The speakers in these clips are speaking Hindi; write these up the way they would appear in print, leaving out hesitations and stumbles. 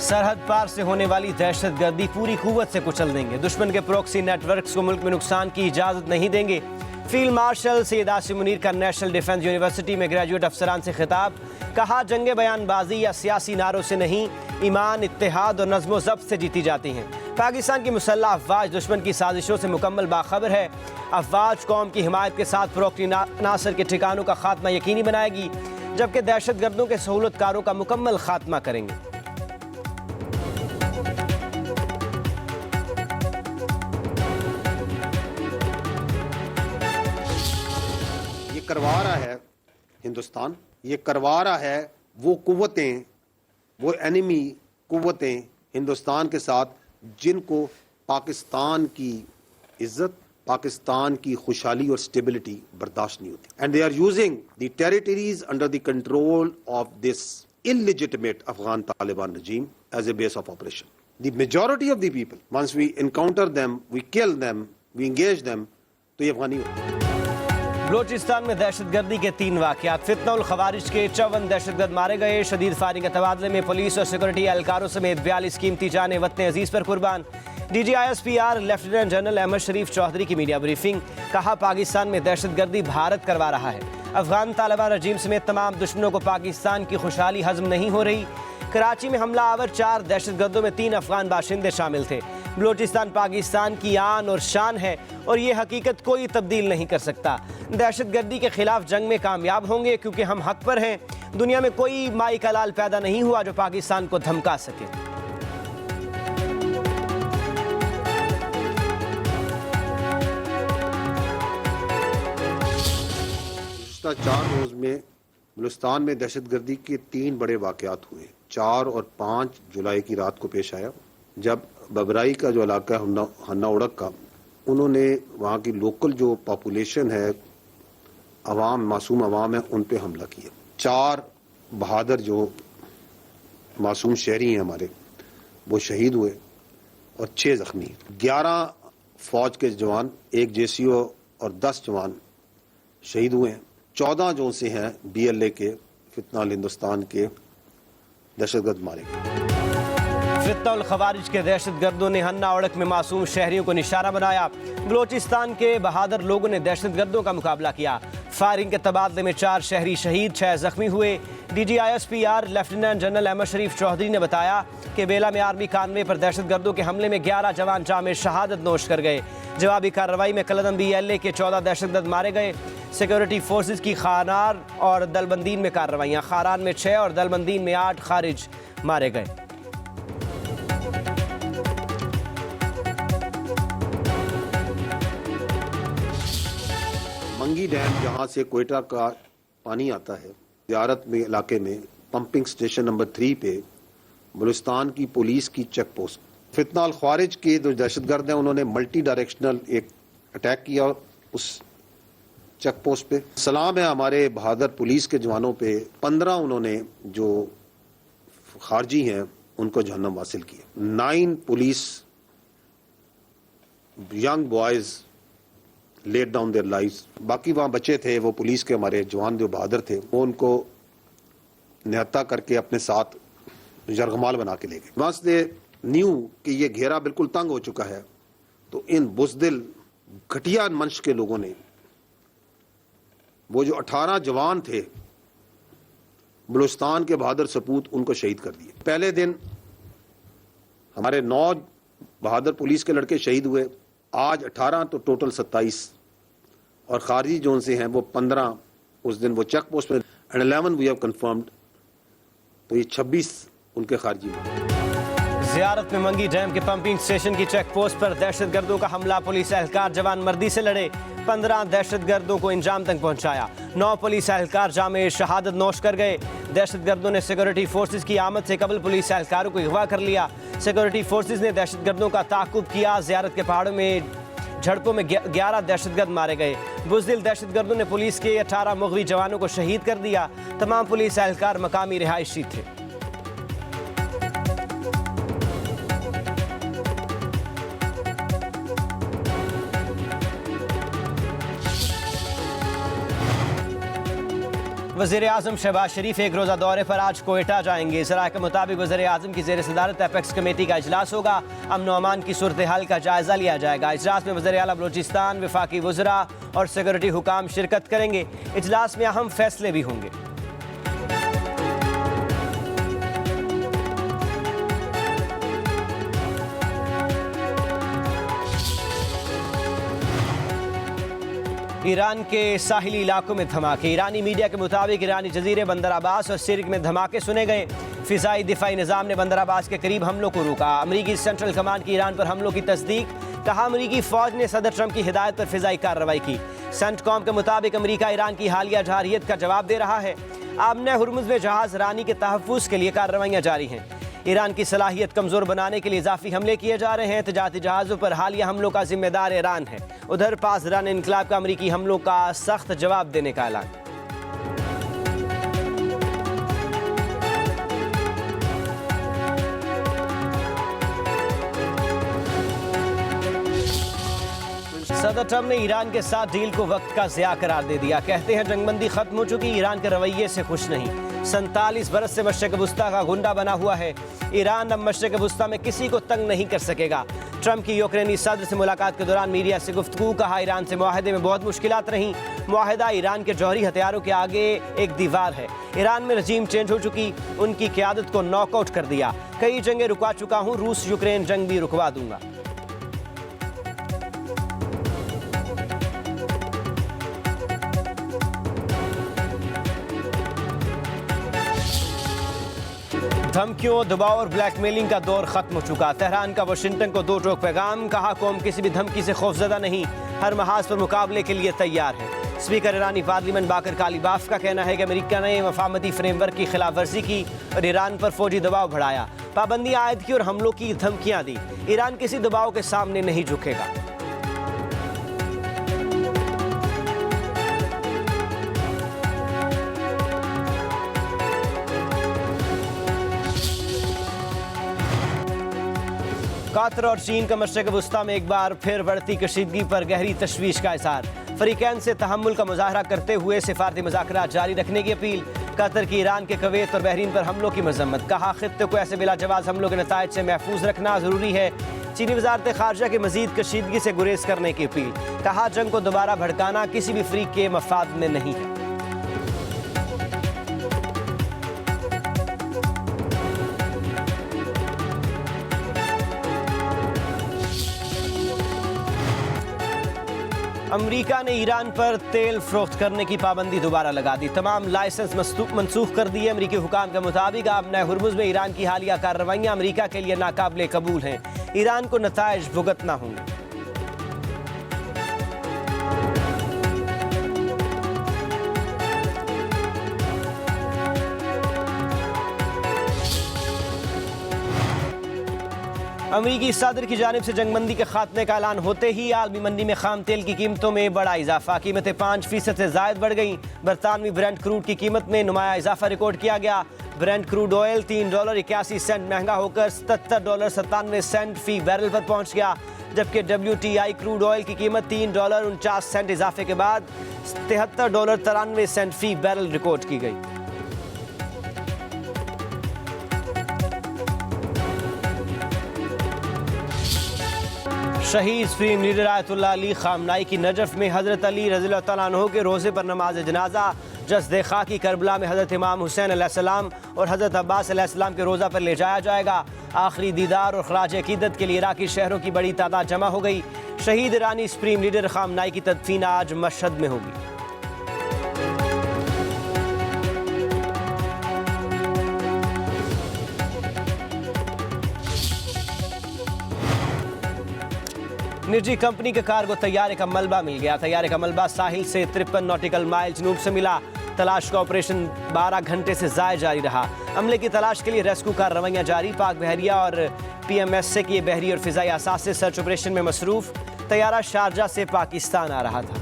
सरहद पार से होने वाली दहशतगर्दी पूरी कुव्वत से कुचल देंगे। दुश्मन के प्रॉक्सी नेटवर्क्स को मुल्क में नुकसान की इजाजत नहीं देंगे। फील्ड मार्शल सैयद आसिम मुनीर का नेशनल डिफेंस यूनिवर्सिटी में ग्रेजुएट अफसरान से खिताब। कहा, जंगे बयानबाजी या सियासी नारों से नहीं, ईमान, इत्तेहाद और नज़्म ज़ब्त से जीती जाती हैं। पाकिस्तान की मुसल्लह अफवाज दुश्मन की साजिशों से मुकम्मल बाखबर है। अफवाज कौम की हिमायत के साथ प्रॉक्सी नासर के ठिकानों का खात्मा यकीनी बनाएगी, जबकि दहशतगर्दों के सहूलतकारों का मुकम्मल खात्मा करेंगे। ये करवा रहा है हिंदुस्तान, ये करवा रहा है वो कुव्वतें, वो एनिमी कुव्वतें हिंदुस्तान के साथ, जिनको पाकिस्तान की इज्जत, पाकिस्तान की खुशहाली और स्टेबिलिटी बर्दाश्त नहीं होती। And they are using the territories under the control of this illegitimate Afghan Taliban regime as a base of operation. The majority of the people, once we encounter them, we kill them, we engage them, तो ये अफगानी होते हैं। बलोचिस्तान में दहशतगर्दी के 3 वाक़यात। फितनउल खवारिज के 54 दहशतगर्द मारे गए। शदीद फायरिंग के तबादले में पुलिस और सिक्योरिटी एहलकारों समेत 42 कीमती जानें वतन अजीज पर कुर्बान। DGISPR लेफ्टिनेंट जनरल अहमद शरीफ चौधरी की मीडिया ब्रीफिंग। कहा, पाकिस्तान में दहशतगर्दी भारत करवा रहा है। अफगान तालिबान रजीम समेत तमाम दुश्मनों को पाकिस्तान की खुशहाली हजम नहीं हो रही। कराची में हमला आवर 4 दहशतगर्दों में 3 अफगान बाशिंदे शामिल थे। बलोचिस्तान पाकिस्तान की आन और शान है और ये हकीकत कोई तब्दील नहीं कर सकता। दहशतगर्दी के खिलाफ जंग में कामयाब होंगे, क्योंकि हम हक पर हैं। दुनिया में कोई माई का लाल पैदा नहीं हुआ जो पाकिस्तान को धमका सके। 4 रोज में बलूचिस्तान में दहशतगर्दी के 3 बड़े वाकयात हुए। 4 और 5 जुलाई की रात को पेश आया, जब बबराई का जो इलाका है हन्ना उड़क का, उन्होंने वहाँ की लोकल जो पॉपुलेशन है, अवाम, मासूम अवाम है, उन पे हमला किया। 4 बहादुर जो मासूम शहरी हैं हमारे, वो शहीद हुए और 6 जख्मी। 11 फौज के जवान, 1 JCO और 10 जवान शहीद हुए हैं। 14 जो से हैं BLA के फितनउल हिंदुस्तान के दहशतगर्द मारे गए। फितनउल खवारिज के दहशतगर्दों ने हन्ना उड़क में मासूम शहरियों को निशाना बनाया। बलोचिस्तान के बहादुर लोगों ने दहशतगर्दों का मुकाबला किया। फायरिंग के तबादले में 4 शहरी शहीद, 6 जख्मी हुए। DGISPR लेफ्टिनेंट जनरल अहमद शरीफ चौधरी ने बताया कि बेला में आर्मी कानवे पर दहशतगर्दों के हमले में 11 जवान जामे शहादत नोश कर गए। जवाबी कार्रवाई में कलदम BLA के 14 दहशतगर्द मारे गए। सिक्योरिटी फोर्सेज की खानार और दलबंदीन में कार्रवाइयाँ। खारान में 6 और दलबंदीन में 8 खारिज मारे गए। मंगी डैम, जहाँ से कोयटा का पानी आता है, ज़ियारत में इलाके में पंपिंग स्टेशन नंबर 3 पे बलूचिस्तान की पुलिस की चेक पोस्ट, फितनउल खवारिज के जो दहशतगर्द हैं, उन्होंने मल्टी डायरेक्शनल एक अटैक किया उस चेक पोस्ट पे। सलाम है हमारे बहादुर पुलिस के जवानों पे। 15 उन्होंने जो खारजी हैं उनको जहन्नम हासिल किया। 9 police young boys let down their lives. बाकी वहाँ बच्चे थे, वो पुलिस के हमारे जवान जो बहादुर थे, वो उनको निहत्ता करके अपने साथ यरगमाल बना के ले गए। वंस दे न्यू कि ये घेरा बिल्कुल तंग हो चुका है, तो इन बुज़दिल घटिया मंश के लोगों ने वो जो 18 जवान थे बलूचिस्तान के बहादुर सपूत, उनको शहीद कर दिए। पहले दिन हमारे 9 बहादुर पुलिस के लड़के शहीद हुए। आज 18 तो टोटल 27, और खारजी जोन से हैं वो 15 उस दिन वो चेक पोस्ट में, एंड 11 वी हैव कंफर्म्ड, तो ये 26 उनके खारजी में। ज़ियारत में मंगी डैम के पंपिंग स्टेशन की चेक पोस्ट पर दहशतगर्दों का हमला। पुलिस एहलकार जवान मर्दी से लड़े। 15 दहशतगर्दों को इंजाम तक पहुंचाया। 9 पुलिस एहलकार जामे शहादत नोश कर गए। दहशतगर्दों ने सिक्योरिटी फोर्सेज की आमद से कबल पुलिस एहलकारों को अगवा कर लिया। सिक्योरिटी फोर्सेज ने दहशतगर्दों का ताक़ुब किया। ज़ियारत के पहाड़ों में झड़पों में 11 दहशतगर्द मारे गए। बुज़दिल दहशतगर्दों ने पुलिस के 18 मुग़वी जवानों को शहीद कर दिया। तमाम पुलिस एहलकार मकामी रिहायशी थे। वज़ीर आज़म शहबाज शरीफ एक रोज़ा दौरे पर आज कोयटा जाएंगे। ज़राए के मुताबिक वज़ीर आज़म की ज़ेर सदारत एपेक्स कमेटी का इजलास होगा। अमन व अमान की सूरत हाल का जायज़ा लिया जाएगा। इजलास में वज़ीर आला बलूचिस्तान, वफाकी वज़रा और सिक्योरिटी हुकाम शिरकत करेंगे। इजलास में अहम फैसले भी होंगे। ईरान के साहिली इलाकों में धमाके। ईरानी मीडिया के मुताबिक ईरानी जजीरे बंदर अब्बास और सिर्क में धमाके सुने गए। फिजाई दिफाई निज़ाम ने बंदर अब्बास के करीब हमलों को रोका। अमरीकी सेंट्रल कमांड की ईरान पर हमलों की तस्दीक। कहा अमरीकी फौज ने सदर ट्रंप की हिदायत पर फिजाई कार्रवाई की। सेंटकॉम के मुताबिक अमरीका ईरान की हालिया जरहियत का जवाब दे रहा है। आमने हुर्मुज़ में जहाज रानी के तहफ़्फ़ुज़ के लिए कार्रवाइयाँ जारी हैं। ईरान की सलाहियत कमज़ोर बनाने के लिए इजाफी हमले किए जा रहे हैं। तजारती जहाज़ों पर हालिया हमलों का जिम्मेदार ईरान है। उधर पासदारान इनकलाब का अमरीकी हमलों का सख्त जवाब देने का ऐलान। सदर ट्रंप ने ईरान के साथ डील को वक्त का ज़िया करार दे दिया। कहते हैं जंगबंदी खत्म हो चुकी, ईरान के रवैये से खुश नहीं। 47 बरस से मशरिक़ वुस्ता का गुंडा बना हुआ है। ईरान अब मशरिक़ वुस्ता में किसी को तंग नहीं कर सकेगा। ट्रंप की यूक्रेनी सदर से मुलाकात के दौरान मीडिया से गुफ्तगू। कहा ईरान से मुआहदे में बहुत मुश्किलात रहीं। मुआहदा ईरान के जौहरी हथियारों के आगे एक दीवार है। ईरान में रजीम चेंज हो चुकी, उनकी क़यादत को नॉकआउट कर दिया। कई जंगें रुकवा चुका हूँ, रूस यूक्रेन जंग भी रुकवा दूंगा। धमकियों, दबाव और ब्लैकमेलिंग का दौर खत्म हो चुका। तेहरान का वाशिंगटन को दो टोक पैगाम। कहा कौम किसी भी धमकी से खौफजदा नहीं, हर महाज पर मुकाबले के लिए तैयार है। स्पीकर ईरानी पार्लियामेंट बाकर कालीबाफ का कहना है कि अमेरिका ने मफाहमती फ्रेमवर्क की खिलाफ वर्जी की और ईरान पर फौजी दबाव बढ़ाया। पाबंदियां आयद की और हमलों की धमकियां दी। ईरान किसी दबाव के सामने नहीं झुकेगा। कतर और चीन का मशरिक़ वुस्ता में एक बार फिर बढ़ती कशीदगी पर गहरी तशवीश का इज़हार। फरीकैन से तहम्मुल का मुजाहरा करते हुए सिफारती मुज़ाकरात जारी रखने की अपील। कतर की ईरान के कुवैत और बहरीन पर हमलों की मजम्मत। कहा खित्ते को ऐसे बिला जवाज़ हमलों के नताइज से महफूज रखना ज़रूरी है। चीनी वज़ारत ख़ारजा की मज़ीद कशीदगी से गुरेज करने की अपील। कहा जंग को दोबारा भड़काना किसी भी फ़रीक के मफाद में नहीं है। अमेरिका ने ईरान पर तेल फरोख्त करने की पाबंदी दोबारा लगा दी। तमाम लाइसेंस मनसूख कर दिए। अमेरिकी हुकाम के मुताबिक आमने हुर्मुज़ में ईरान की हालिया कार्रवाइयाँ अमेरिका के लिए नाकाबिले कबूल हैं। ईरान को नताइज भुगतना होंगे। अमरीकी सदर की जानिब से जंगबंदी के खात्मे का ऐलान होते ही आलमी मंडी में खाम तेल की कीमतों में बड़ा इजाफा। कीमतें 5% से जायद बढ़ गईं। बरतानवी ब्रेंट क्रूड की कीमत में नुमाया इजाफा रिकॉर्ड किया गया। ब्रेंट क्रूड ऑयल $3.81 महंगा होकर $77.97 फी बैरल पर पहुंच गया, जबकि WTI क्रूड ऑयल की कीमत $3.49 इजाफे के बाद $73.93 फी बैरल रिकॉर्ड की गई। शहीद सुप्रीम लीडर आयतुल्लाह अली खामनाई की नजफ में हज़रत अली रज़ियल्लाहु तआला अन्हु के रोज़े पर नमाज जनाजा। जस्द खाकी करबला में हज़रत इमाम हुसैन अलैहिस्सलाम और हज़रत अब्बास अलैहिस्सलाम के रोज़ा पर ले जाया जाएगा। आखिरी दीदार और खराज अकीदत के लिए इराकी शहरों की बड़ी तादाद जमा हो गई। शहीद ईरानी सुप्रीम लीडर खामनाई की तदफीन आज मशहद में होगी। निजी कंपनी के कार्गो तैयारे का मलबा मिल गया। तैयारे का मलबा साहिल से 53 नॉटिकल माइल जनूब से मिला। तलाश का ऑपरेशन 12 घंटे से ज़ायद जारी रहा। अमले की तलाश के लिए रेस्क्यू कार्रवाइयाँ जारी। पाक बहरिया और PMS से किए बहरी और फिजाई असासे सर्च ऑपरेशन में मसरूफ। तैयारा शारजा से पाकिस्तान आ रहा था।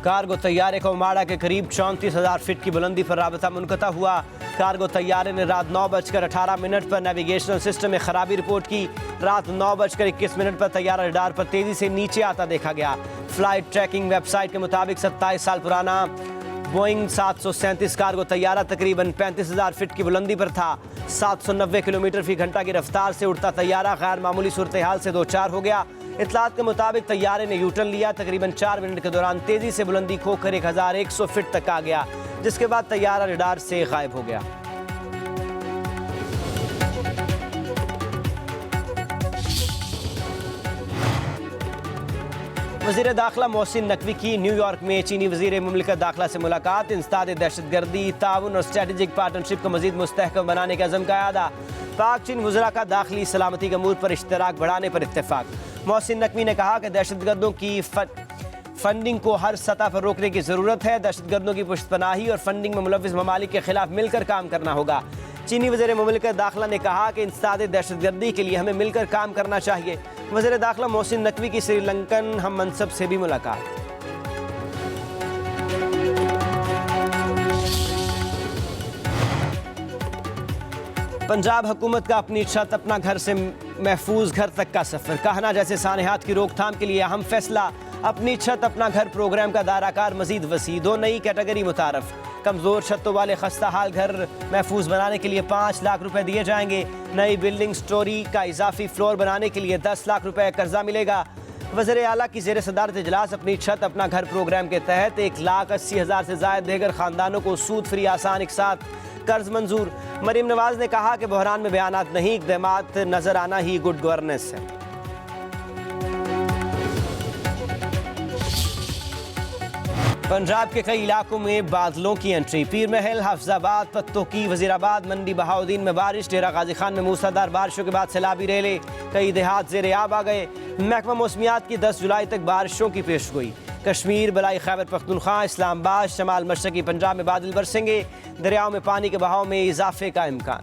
कार्गो तैयारे को माड़ा के करीब 34,000 फीट की बुलंदी पर राबता मुनक़ता हुआ। कार्गो तैयारे ने रात 9:18 पर नेविगेशनल सिस्टम में खराबी रिपोर्ट की। रात 9:21 पर तैयारा रडार पर तेजी से नीचे आता देखा गया। फ्लाइट ट्रैकिंग वेबसाइट के मुताबिक 27 साल पुराना बोइंग 737 कार्गो तैयारा तकरीबन 35,000 फीट की बुलंदी पर था। 790 किलोमीटर फी घंटा की रफ्तार से उड़ता तैयारा गैर मामूली सूरत हाल से दो चार हो गया। इतलात के मुताबिक तैयारे ने यूटर्न लिया। तकरीबन 4 मिनट के दौरान तेजी से बुलंदी खोकर 1100 फीट तक आ गया, जिसके बाद तैयारा रडार से गायब हो गया। वज़ीर दाखिला मोहसिन नकवी की न्यूयॉर्क में चीनी वज़ीर मुमलिकत दाखिला से मुलाकात। इंसदाद दहशतगर्दी, ताउन और स्ट्रेटेजिक पार्टनरशिप को मज़ीद मुस्तहकम बनाने का अज़म का अदा। पाक चीन वज़रा का दाखिली सलामती के अमूर पर इश्तराक बढ़ाने पर इत्तेफाक। मोहसिन नकवी ने कहा कि दहशतगर्दों की फंडिंग को हर सतह पर रोकने की ज़रूरत है। दहशतगर्दों की पुश्तपनाही और फंडिंग में मुलव्विस ममालिक के खिलाफ मिलकर काम करना होगा। चीनी वज़ीर मुमलिकत दाखिला ने कहा कि इंसदाद दहशतगर्दी के लिए हमें मिलकर काम करना चाहिए। वज़ीर दाखिला मोहसिन नकवी की श्रीलंकन हम मनसब से भी मुलाकात। पंजाब हुकूमत का अपनी छत अपना घर से महफूज घर तक का सफ़र। कहना जैसे सानेहात की रोकथाम के लिए अहम फैसला। अपनी छत अपना घर प्रोग्राम का दायराकार मजीद वसी। 2 नई कैटेगरी मुतारफ। कमज़ोर छतों वाले खस्ता हाल घर महफूज बनाने के लिए 5 लाख रुपए दिए जाएंगे। नई बिल्डिंग स्टोरी का इजाफी फ्लोर बनाने के लिए 10 लाख रुपए कर्जा मिलेगा। वज़ीर आला की ज़ेर सदारत इजलास अपनी छत अपना घर प्रोग्राम के तहत 1,80,000 से ज़ायद देगर ख़ानदानों को सूद फ्री आसान एक साथ कर्ज मंजूर। मरीम नवाज ने कहा कि बहरान में बयानात नहीं, इक़दामात नजर आना ही गुड गवर्नेंस है। पंजाब के कई इलाकों में बादलों की एंट्री। पीर महल, हाफिजाबाद, पत्तोकी, वजीराबाद, मंडी बहाउद्दीन में बारिश। डेरा गाजी खान में मूसलाधार बारिशों के बाद सैलाबी रेले। कई देहात ज़ेरे आब आ गए। महकमा मौसमियात की 10 जुलाई तक बारिशों की पेशगोई। कश्मीर, बलाई खैबर पख्तूनख्वा, इस्लामाबाद, शमाल मशरकी पंजाब में बादल बरसेंगे। दरियाओं में पानी के बहाव में इजाफे का इम्कान।